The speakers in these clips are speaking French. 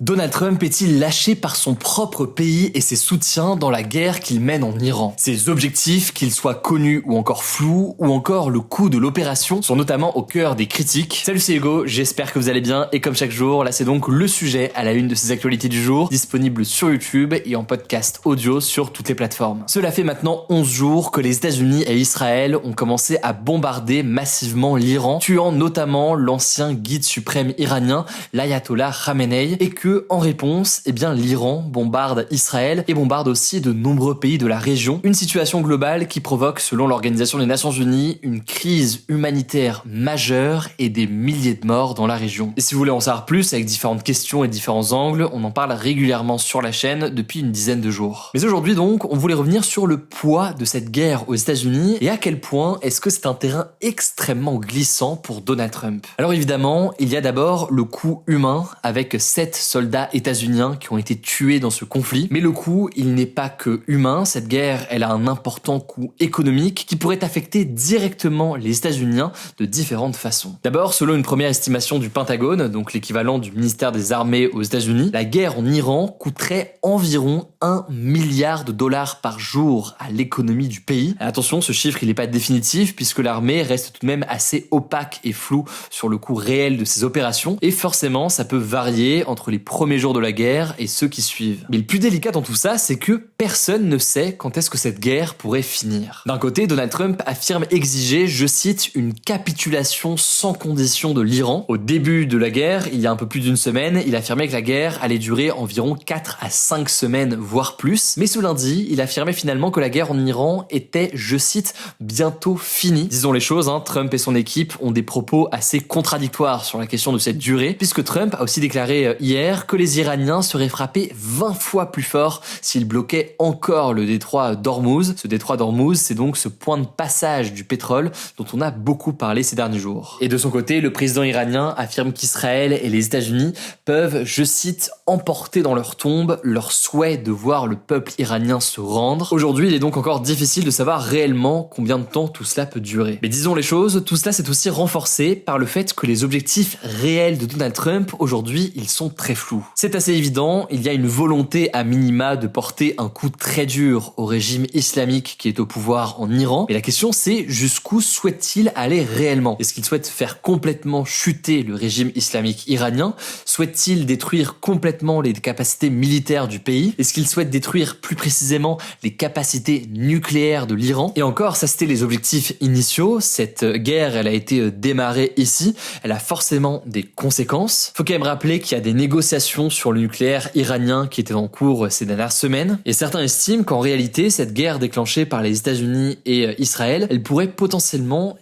Donald Trump est-il lâché par son propre pays et ses soutiens dans la guerre qu'il mène en Iran? Ses objectifs, qu'ils soient connus ou encore flous, ou encore le coût de l'opération, sont notamment au cœur des critiques. Salut, c'est Hugo, j'espère que vous allez bien, et comme chaque jour, là c'est donc le sujet à la une de ces actualités du jour, disponible sur YouTube et en podcast audio sur toutes les plateformes. Cela fait maintenant 11 jours que les États-Unis et Israël ont commencé à bombarder massivement l'Iran, tuant notamment l'ancien guide suprême iranien, l'ayatollah Khamenei, et que en réponse, l'Iran bombarde Israël et bombarde aussi de nombreux pays de la région. Une situation globale qui provoque, selon l'Organisation des Nations Unies, une crise humanitaire majeure et des milliers de morts dans la région. Et si vous voulez en savoir plus avec différentes questions et différents angles, on en parle régulièrement sur la chaîne depuis une dizaine de jours. Mais aujourd'hui donc, on voulait revenir sur le poids de cette guerre aux États-Unis et à quel point est-ce que c'est un terrain extrêmement glissant pour Donald Trump. Alors évidemment, il y a d'abord le coût humain avec 7 soldats états-uniens qui ont été tués dans ce conflit. Mais le coût, il n'est pas que humain. Cette guerre, elle a un important coût économique qui pourrait affecter directement les États-Unis de différentes façons. D'abord, selon une première estimation du Pentagone, donc l'équivalent du ministère des Armées aux États-Unis, la guerre en Iran coûterait environ 1 milliard de dollars par jour à l'économie du pays. Et attention, ce chiffre, il n'est pas définitif puisque l'armée reste tout de même assez opaque et floue sur le coût réel de ces opérations. Et forcément, ça peut varier entre les premiers jours de la guerre et ceux qui suivent. Mais le plus délicat dans tout ça, c'est que personne ne sait quand est-ce que cette guerre pourrait finir. D'un côté, Donald Trump affirme exiger, je cite, une capitulation sans condition de l'Iran. Au début de la guerre, il y a un peu plus d'une semaine, il affirmait que la guerre allait durer environ 4 à 5 semaines, voire plus. Mais ce lundi, il affirmait finalement que la guerre en Iran était, je cite, bientôt finie. Disons les choses, Trump et son équipe ont des propos assez contradictoires sur la question de cette durée, puisque Trump a aussi déclaré hier que les Iraniens seraient frappés 20 fois plus fort s'ils bloquaient encore le détroit d'Ormuz. Ce détroit d'Ormuz, c'est donc ce point de passage du pétrole dont on a beaucoup parlé ces derniers jours. Et de son côté, le président iranien affirme qu'Israël et les États-Unis peuvent, je cite, emporter dans leur tombe leur souhait de voir le peuple iranien se rendre. Aujourd'hui, il est donc encore difficile de savoir réellement combien de temps tout cela peut durer. Mais disons les choses, tout cela s'est aussi renforcé par le fait que les objectifs réels de Donald Trump, aujourd'hui, ils sont très flous. C'est assez évident, il y a une volonté à minima de porter un coup très dur au régime islamique qui est au pouvoir en Iran. Mais la question c'est jusqu'où souhaite-t-il aller réellement? Est-ce qu'il souhaite faire complètement chuter le régime islamique iranien? Souhaite-t-il détruire complètement les capacités militaires du pays? Est-ce qu'il souhaite détruire plus précisément les capacités nucléaires de l'Iran? Et encore, ça c'était les objectifs initiaux. Cette guerre, elle a été démarrée ici. Elle a forcément des conséquences. Faut quand même rappeler qu'il y a des négociations sur le nucléaire iranien qui étaient en cours ces dernières semaines. Et certains estiment qu'en réalité, cette guerre déclenchée par les États-Unis et Israël, elle pourrait potentiellement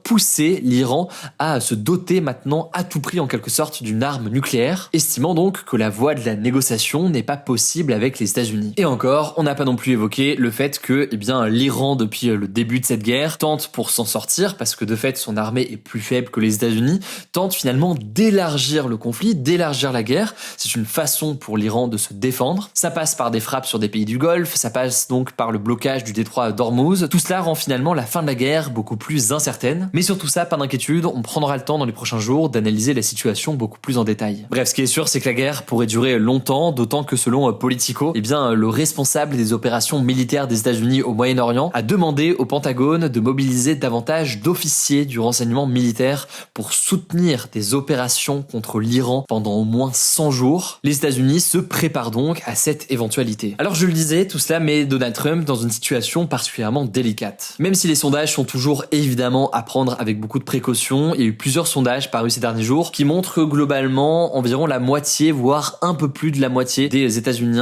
pousser l'Iran à se doter maintenant à tout prix en quelque sorte d'une arme nucléaire, estimant donc que la voie de la négociation n'est pas possible avec les États-Unis. Et encore, on n'a pas non plus évoqué le fait que l'Iran, depuis le début de cette guerre, tente pour s'en sortir, parce que de fait son armée est plus faible que les États-Unis, tente finalement d'élargir le conflit, d'élargir la guerre. C'est une façon pour l'Iran de se défendre. Ça passe par des frappes sur des pays du Golfe, ça passe donc par le blocage du détroit d'Ormuz. Tout cela rend finalement la fin de la guerre beaucoup plus incertaine. Mais sur tout ça, pas d'inquiétude, on prendra le temps dans les prochains jours d'analyser la situation beaucoup plus en détail. Bref, ce qui est sûr, c'est que la guerre pourrait durer longtemps, d'autant que selon Politico, le responsable des opérations militaires des États-Unis au Moyen-Orient a demandé au Pentagone de mobiliser davantage d'officiers du renseignement militaire pour soutenir des opérations contre l'Iran pendant au moins 100 jours. Les États-Unis se préparent donc à cette éventualité. Alors je le disais, tout cela met Donald Trump dans une situation particulièrement délicate. Même si les sondages sont toujours évidemment à prendre avec beaucoup de précautions, il y a eu plusieurs sondages parus ces derniers jours qui montrent que globalement environ la moitié, voire un peu plus de la moitié des États-Unis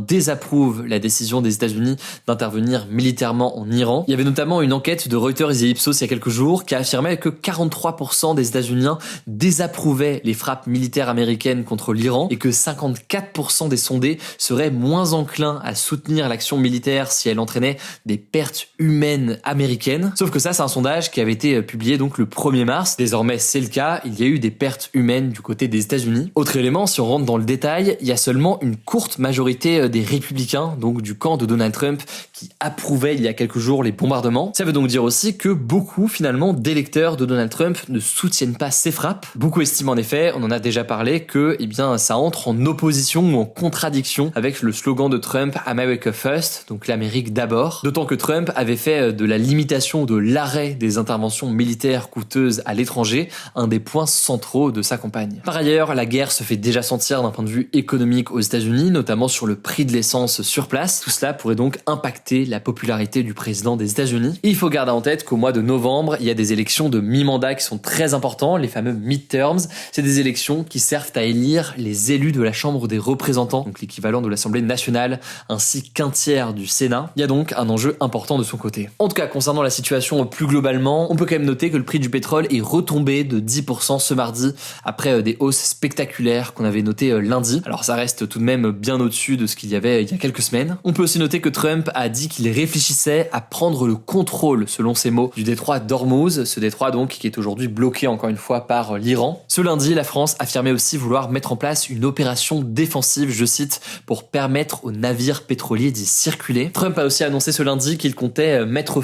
désapprouvent la décision des États-Unis d'intervenir militairement en Iran. Il y avait notamment une enquête de Reuters et Ipsos il y a quelques jours qui affirmait que 43% des États-Unis désapprouvaient les frappes militaires américaines contre l'Iran et que 54% des sondés seraient moins enclins à soutenir l'action militaire si elle entraînait des pertes humaines américaines. Sauf que ça, c'est un sondage qui avait été publié donc le 1er mars. Désormais, c'est le cas. Il y a eu des pertes humaines du côté des États-Unis. Autre élément, si on rentre dans le détail, il y a seulement une courte majorité c'était des républicains, donc du camp de Donald Trump, qui approuvaient il y a quelques jours les bombardements. Ça veut donc dire aussi que beaucoup finalement d'électeurs de Donald Trump ne soutiennent pas ces frappes. Beaucoup estiment en effet, on en a déjà parlé, que ça entre en opposition ou en contradiction avec le slogan de Trump America First, donc l'Amérique d'abord. D'autant que Trump avait fait de la limitation de l'arrêt des interventions militaires coûteuses à l'étranger un des points centraux de sa campagne. Par ailleurs, la guerre se fait déjà sentir d'un point de vue économique aux États-Unis, notamment sur le prix de l'essence sur place. Tout cela pourrait donc impacter la popularité du président des États-Unis. Et il faut garder en tête qu'au mois de novembre, il y a des élections de mi-mandat qui sont très importantes, les fameux midterms. C'est des élections qui servent à élire les élus de la Chambre des représentants, donc l'équivalent de l'Assemblée nationale, ainsi qu'un tiers du Sénat. Il y a donc un enjeu important de son côté. En tout cas, concernant la situation plus globalement, on peut quand même noter que le prix du pétrole est retombé de 10% ce mardi, après des hausses spectaculaires qu'on avait notées lundi. Alors ça reste tout de même bien au-dessus de ce qu'il y avait il y a quelques semaines. On peut aussi noter que Trump a dit qu'il réfléchissait à prendre le contrôle, selon ses mots, du détroit d'Ormuz, ce détroit donc qui est aujourd'hui bloqué encore une fois par l'Iran. Ce lundi, la France affirmait aussi vouloir mettre en place une opération défensive, je cite, pour permettre aux navires pétroliers d'y circuler. Trump a aussi annoncé ce lundi qu'il comptait mettre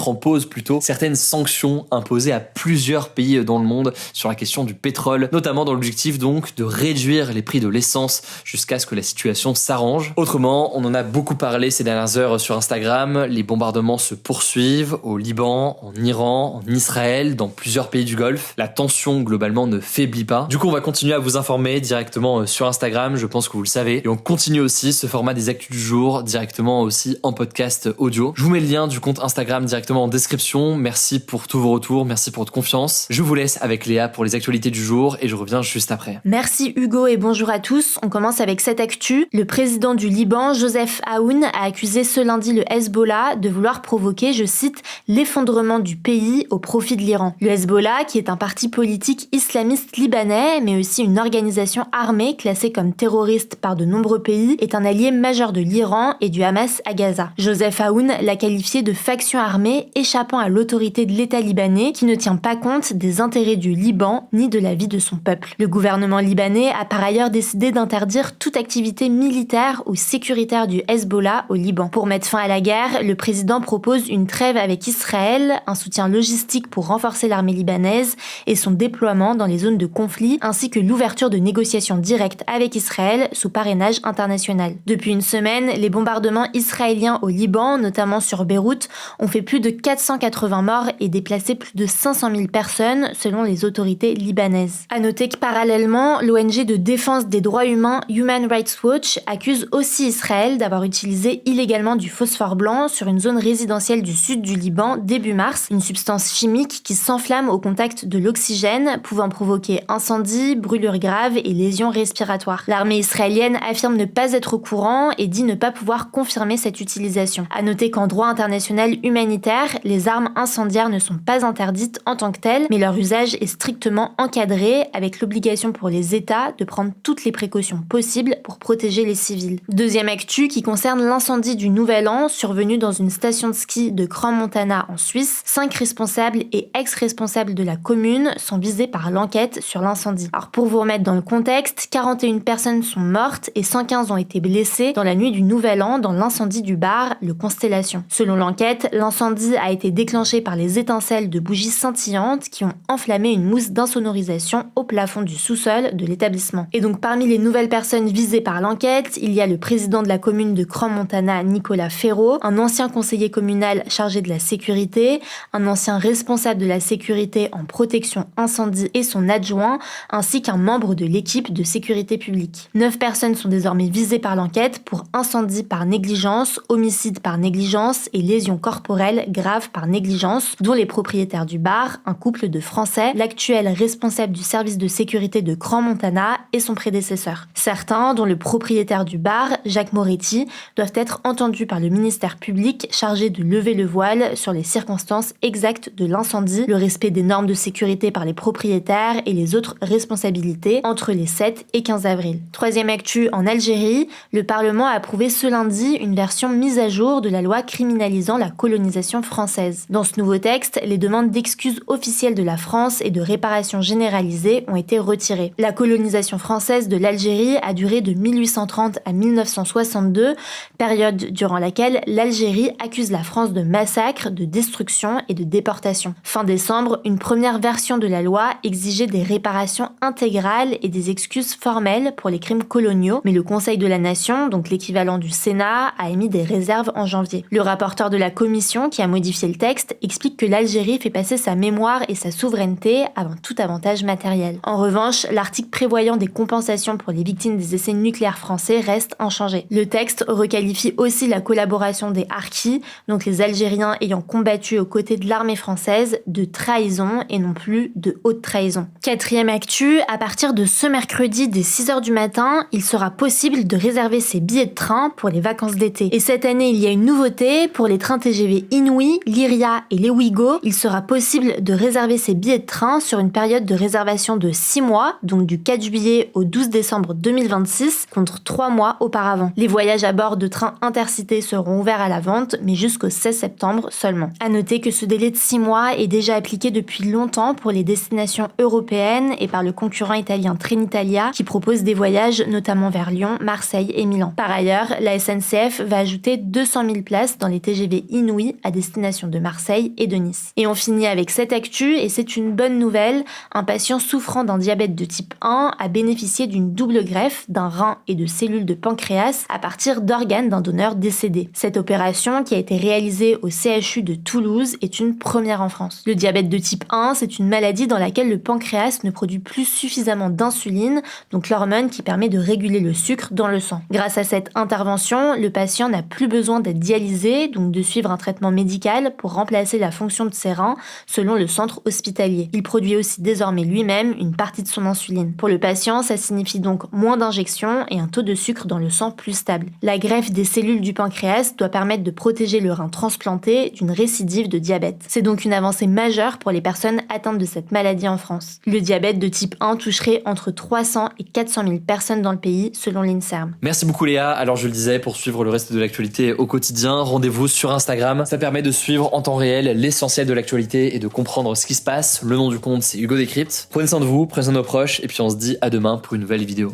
en pause plutôt certaines sanctions imposées à plusieurs pays dans le monde sur la question du pétrole, notamment dans l'objectif donc de réduire les prix de l'essence jusqu'à ce que la situation s'arrange. Autrement, on en a beaucoup parlé ces dernières heures sur Instagram, les bombardements se poursuivent au Liban, en Iran, en Israël, dans plusieurs pays du Golfe. La tension globalement ne faiblit pas. Du coup, on va continuer à vous informer directement sur Instagram, je pense que vous le savez. Et on continue aussi ce format des actus du jour directement aussi en podcast audio. Je vous mets le lien du compte Instagram directement en description. Merci pour tous vos retours, merci pour votre confiance. Je vous laisse avec Léa pour les actualités du jour et je reviens juste après. Merci Hugo et bonjour à tous. On commence avec cette actu. Le président du Liban, Joseph Aoun, a accusé ce lundi le Hezbollah de vouloir provoquer, je cite, l'effondrement du pays au profit de l'Iran. Le Hezbollah, qui est un parti politique islamiste libanais, mais aussi une organisation armée classée comme terroriste par de nombreux pays, est un allié majeur de l'Iran et du Hamas à Gaza. Joseph Aoun l'a qualifié de faction armée échappant à l'autorité de l'État libanais qui ne tient pas compte des intérêts du Liban ni de la vie de son peuple. Le gouvernement libanais a par ailleurs décidé d'interdire toute activité militaire ou sécuritaire du Hezbollah au Liban. Pour mettre fin à la guerre, le président propose une trêve avec Israël, un soutien logistique pour renforcer l'armée libanaise et son déploiement dans les zones de conflit, ainsi que l'ouverture de négociations directes avec Israël sous parrainage international. Depuis une semaine, les bombardements israéliens au Liban, notamment sur Beyrouth, ont fait plus de 480 morts et déplacé plus de 500 000 personnes, selon les autorités libanaises. À noter que parallèlement, l'ONG de défense des droits humains Human Rights Watch accuse aussi Israël d'avoir utilisé illégalement du phosphore blanc sur une zone résidentielle du sud du Liban début mars, une substance chimique qui s'enflamme au contact de l'oxygène, pouvant provoquer incendie, brûlures graves et lésions respiratoires. L'armée israélienne affirme ne pas être au courant et dit ne pas pouvoir confirmer cette utilisation. À noter qu'en droit international humanitaire, les armes incendiaires ne sont pas interdites en tant que telles, mais leur usage est strictement encadré avec l'obligation pour les États de prendre toutes les précautions possibles pour protéger les civils. Deuxième actu qui concerne l'incendie du Nouvel An survenu dans une station de ski de Crans-Montana en Suisse. 5 responsables et ex-responsables de la commune sont visés par l'enquête sur l'incendie. Alors pour vous remettre dans le contexte, 41 personnes sont mortes et 115 ont été blessées dans la nuit du Nouvel An dans l'incendie du bar Le Constellation. Selon l'enquête, l'incendie a été déclenché par les étincelles de bougies scintillantes qui ont enflammé une mousse d'insonorisation au plafond du sous-sol de l'établissement. Et donc parmi les nouvelles personnes visées par l'enquête, il y a le président de la commune de Crans-Montana, Nicolas Ferraud, un ancien conseiller communal chargé de la sécurité, un ancien responsable de la sécurité en protection incendie et son adjoint, ainsi qu'un membre de l'équipe de sécurité publique. 9 personnes sont désormais visées par l'enquête pour incendie par négligence, homicide par négligence et lésions corporelles graves par négligence, dont les propriétaires du bar, un couple de Français, l'actuel responsable du service de sécurité de Crans-Montana et son prédécesseur. Certains, dont le propriétaire du bar, Jacques Moretti, doivent être entendus par le ministère public chargé de lever le voile sur les circonstances exactes de l'incendie, le respect des normes de sécurité par les propriétaires et les autres responsabilités entre les 7 et 15 avril. Troisième actu, en Algérie, le Parlement a approuvé ce lundi une version mise à jour de la loi criminalisant la colonisation française. Dans ce nouveau texte, les demandes d'excuses officielles de la France et de réparation généralisée ont été retirées. La colonisation française de l'Algérie a duré de 1830 à 1962, période durant laquelle l'Algérie accuse la France de massacre, de destruction et de déportation. Fin décembre, une première version de la loi exigeait des réparations intégrales et des excuses formelles pour les crimes coloniaux, mais le Conseil de la Nation, donc l'équivalent du Sénat, a émis des réserves en janvier. Le rapporteur de la commission qui a modifié le texte explique que l'Algérie fait passer sa mémoire et sa souveraineté avant tout avantage matériel. En revanche, l'article prévoyant des compensations pour les victimes des essais nucléaires français reste inchangé. Le texte requalifie aussi la collaboration des harkis, donc les Algériens ayant combattu aux côtés de l'armée française, de trahison et non plus de haute trahison. Quatrième actu, à partir de ce mercredi dès 6h du matin, il sera possible de réserver ses billets de train pour les vacances d'été. Et cette année, il y a une nouveauté, pour les trains TGV Inouï, Lyria et les Ouigo, il sera possible de réserver ses billets de train sur une période de réservation de 6 mois, donc du 4 juillet au 12 décembre 2026, contre 3 mois auparavant. Les voyages à bord de trains intercités seront ouverts à la vente, mais jusqu'au 16 septembre seulement. À noter que ce délai de 6 mois est déjà appliqué depuis longtemps pour les destinations européennes et par le concurrent italien Trenitalia, qui propose des voyages notamment vers Lyon, Marseille et Milan. Par ailleurs, la SNCF va ajouter 200 000 places dans les TGV Inouï à destination de Marseille et de Nice. Et on finit avec cette actu, et c'est une bonne nouvelle, un patient souffrant d'un diabète de type 1 a bénéficié d'une double greffe d'un rein et de cellules de pancréas à partir d'organes d'un donneur décédé. Cette opération, qui a été réalisée au CHU de Toulouse, est une première en France. Le diabète de type 1, c'est une maladie dans laquelle le pancréas ne produit plus suffisamment d'insuline, donc l'hormone qui permet de réguler le sucre dans le sang. Grâce à cette intervention, le patient n'a plus besoin d'être dialysé, donc de suivre un traitement médical pour remplacer la fonction de ses reins selon le centre hospitalier. Il produit aussi désormais lui-même une partie de son insuline. Pour le patient, ça signifie donc moins d'injections et un taux de sucre dans le sang plus stable. La greffe des cellules du pancréas doit permettre de protéger le rein transplanté d'une récidive de diabète. C'est donc une avancée majeure pour les personnes atteintes de cette maladie en France. Le diabète de type 1 toucherait entre 300 et 400 000 personnes dans le pays, selon l'INSERM. Merci beaucoup Léa. Alors je le disais, pour suivre le reste de l'actualité au quotidien, rendez-vous sur Instagram. Ça permet de suivre en temps réel l'essentiel de l'actualité et de comprendre ce qui se passe. Le nom du compte, c'est Hugo Décrypte. Prenez soin de vous, prenez soin de nos proches, et puis on se dit à demain pour une nouvelle vidéo.